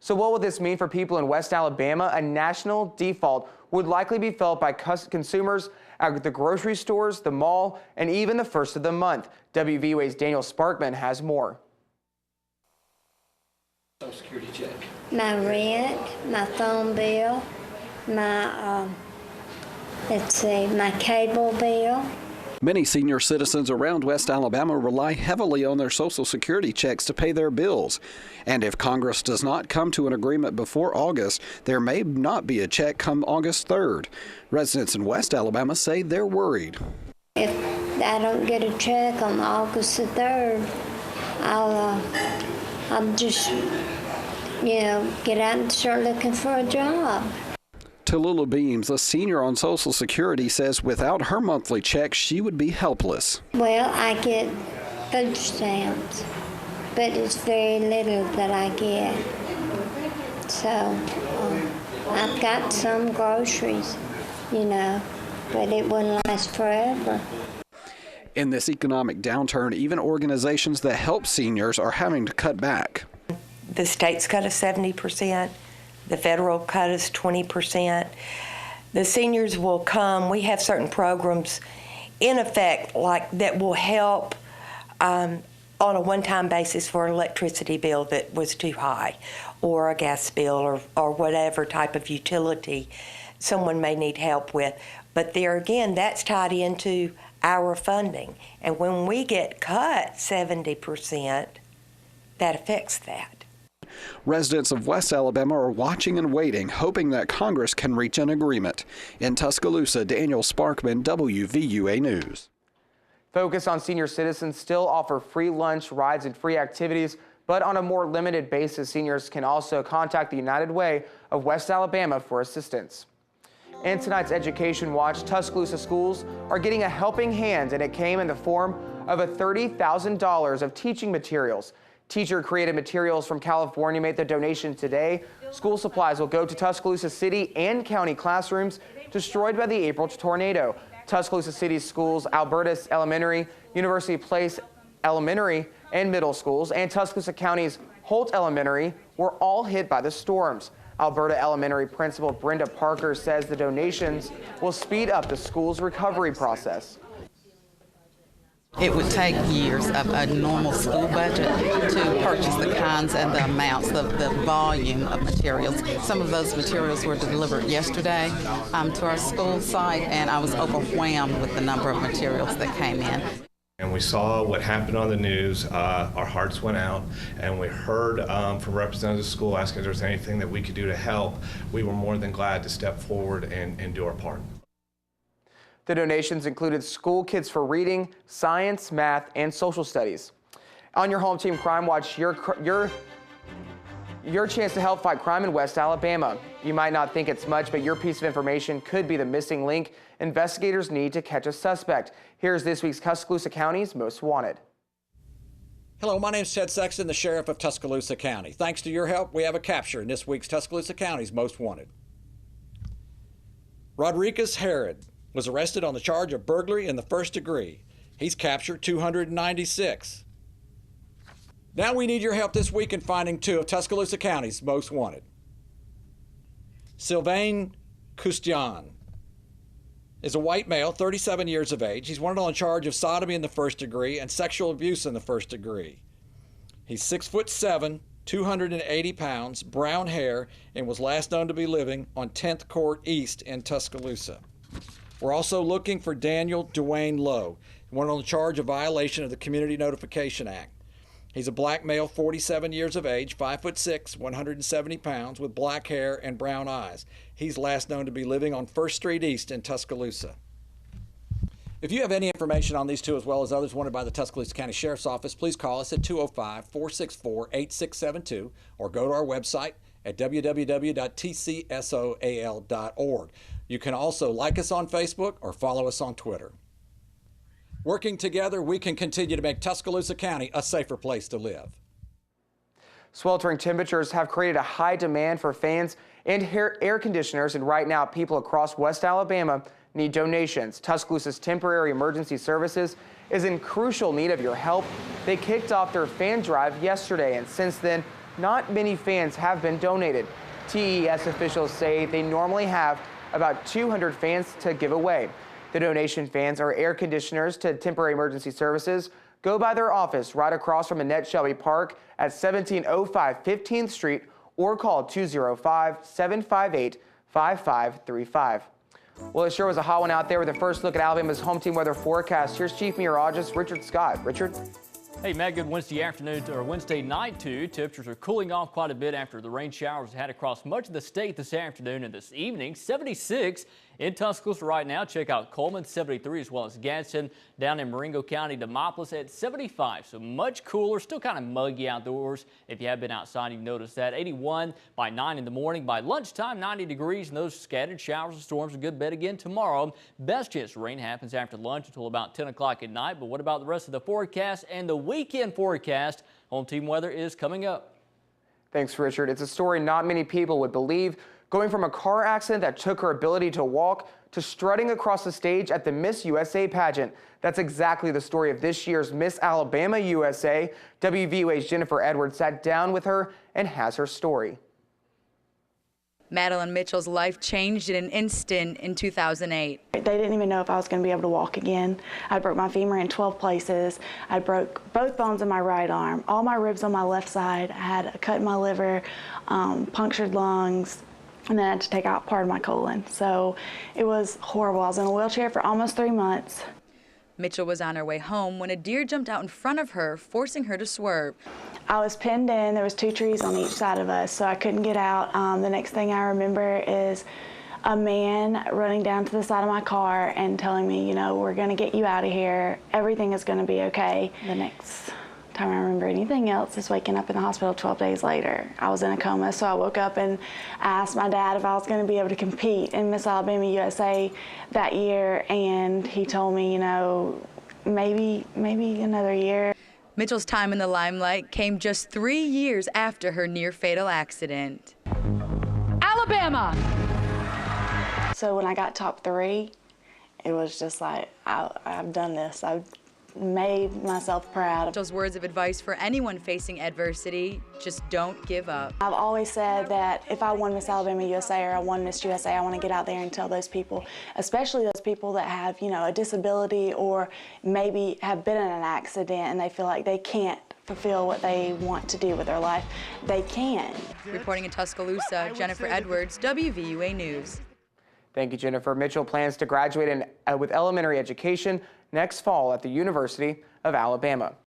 So what will this mean for people in West Alabama? A national default would likely be felt by consumers at the grocery stores, the mall, and even the first of the month. WVUA's Daniel Sparkman has more. Social Security check. My rent, my phone bill, my, my cable bill. Many senior citizens around West Alabama rely heavily on their Social Security checks to pay their bills. And if Congress does not come to an agreement before August, there may not be a check come August 3rd. Residents in West Alabama say they're worried. If I don't get a check on August the 3rd, I'll just, get out and start looking for a job. Tallulah Beams, a senior on Social Security, says without her monthly check, she would be helpless. Well, I get food stamps, but it's very little that I get. So I've got some groceries, but it wouldn't last forever. In this economic downturn, even organizations that help seniors are having to cut back. The state's cut us 70%. The federal cut us 20%. The seniors will come. We have certain programs in effect that will help on a one-time basis for an electricity bill that was too high, or a gas bill, or whatever type of utility someone may need help with. But there again, that's tied into our funding. And when we get cut 70%, that affects that. Residents of West Alabama are watching and waiting, hoping that Congress can reach an agreement. In Tuscaloosa, Daniel Sparkman, WVUA News. Focus on Senior Citizens still offer free lunch, rides, and free activities, but on a more limited basis, seniors can also contact the United Way of West Alabama for assistance. In tonight's Education Watch, Tuscaloosa Schools are getting a helping hand, and it came in the form of $30,000 of teaching materials. Teacher-created materials from California made the donation today. School supplies will go to Tuscaloosa City and county classrooms destroyed by the April tornado. Tuscaloosa City Schools, Alberta's Elementary, University Place Elementary and Middle Schools, and Tuscaloosa County's Holt Elementary were all hit by the storms. Alberta Elementary Principal Brenda Parker says the donations will speed up the school's recovery process. It would take years of a normal school budget to purchase the kinds and the amounts, the volume of materials. Some of those materials were delivered yesterday to our school site, and I was overwhelmed with the number of materials that came in. And we saw what happened on the news. Our hearts went out, and we heard from representatives of the school asking if there was anything that we could do to help. We were more than glad to step forward and do our part. The donations included school kits for reading, science, math, and social studies. On your Home Team Crime Watch, your chance to help fight crime in West Alabama. You might not think it's much, but your piece of information could be the missing link investigators need to catch a suspect. Here's this week's Tuscaloosa County's Most Wanted. Hello, my name is Ted Sexton, the Sheriff of Tuscaloosa County. Thanks to your help, we have a capture in this week's Tuscaloosa County's Most Wanted. Rodriguez Herod was arrested on the charge of burglary in the first degree. He's captured 296. Now we need your help this week in finding two of Tuscaloosa County's Most Wanted. Sylvain Coustian is a white male, 37 years of age. He's wanted on charge of sodomy in the first degree and sexual abuse in the first degree. He's 6'7", 280 pounds, brown hair, and was last known to be living on 10th Court East in Tuscaloosa. We're also looking for Daniel Dwayne Lowe, wanted on the charge of violation of the Community Notification Act. He's a black male, 47 years of age, 5'6", 170 pounds, with black hair and brown eyes. He's last known to be living on 1st Street East in Tuscaloosa. If you have any information on these two as well as others wanted by the Tuscaloosa County Sheriff's Office, please call us at 205-464-8672 or go to our website at www.tcsoal.org. You can also like us on Facebook or follow us on Twitter. Working together, we can continue to make Tuscaloosa County a safer place to live. Sweltering temperatures have created a high demand for fans and air conditioners, and right now people across West Alabama need donations. Tuscaloosa's Temporary Emergency Services is in crucial need of your help. They kicked off their fan drive yesterday, and since then, not many fans have been donated. TES officials say they normally have about 200 fans to give away. The donation fans are air conditioners to temporary emergency services. Go by their office right across from Annette Shelby Park at 1705 15th Street or call 205-758-5535. Well, it sure was a hot one out there with a first look at Alabama's home team weather forecast. Here's Chief Meteorologist Richard Scott. Richard? Hey, Matt, good Wednesday afternoon or Wednesday night, too. Temperatures are cooling off quite a bit after the rain showers had across much of the state this afternoon and this evening. 76 in Tuscaloosa right now. Check out Coleman, 73, as well as Gadsden. Down in Marengo County, Demopolis at 75. So much cooler, still kind of muggy outdoors. If you have been outside, you've noticed that. 81 by 9 in the morning. By lunchtime, 90 degrees, and those scattered showers and storms a good bit again tomorrow. Best chance rain happens after lunch until about 10 o'clock at night. But what about the rest of the forecast and the weekend forecast? Home team weather is coming up. Thanks, Richard. It's a story not many people would believe. Going from a car accident that took her ability to walk to strutting across the stage at the Miss USA pageant. That's exactly the story of this year's Miss Alabama USA. WVUA's Jennifer Edwards sat down with her and has her story. Madeline Mitchell's life changed in an instant in 2008. They didn't even know if I was going to be able to walk again. I broke my femur in 12 places. I broke both bones in my right arm, all my ribs on my left side. I had a cut in my liver, punctured lungs, and then I had to take out part of my colon. So it was horrible. I was in a wheelchair for almost 3 months. Mitchell was on her way home when a deer jumped out in front of her, forcing her to swerve. I was pinned in. There was 2 trees on each side of us, so I couldn't get out. The next thing I remember is a man running down to the side of my car and telling me, you know, we're going to get you out of here. Everything is going to be okay. The next time I remember anything else is waking up in the hospital 12 days later. I was in a coma, so I woke up and asked my dad if I was going to be able to compete in Miss Alabama USA that year, and he told me, you know, maybe another year. Mitchell's time in the limelight came just 3 years after her near-fatal accident. Alabama! So when I got top 3, it was just like, I've done this. I've made myself proud. Mitchell's words of advice for anyone facing adversity: just don't give up. I've always said that if I won Miss Alabama USA or I won Miss USA, I want to get out there and tell those people, especially those people that have, you know, a disability or maybe have been in an accident and they feel like they can't fulfill what they want to do with their life. They can. Reporting in Tuscaloosa, Jennifer Edwards, WVUA News. Thank you, Jennifer. Mitchell plans to graduate with elementary education next fall at the University of Alabama.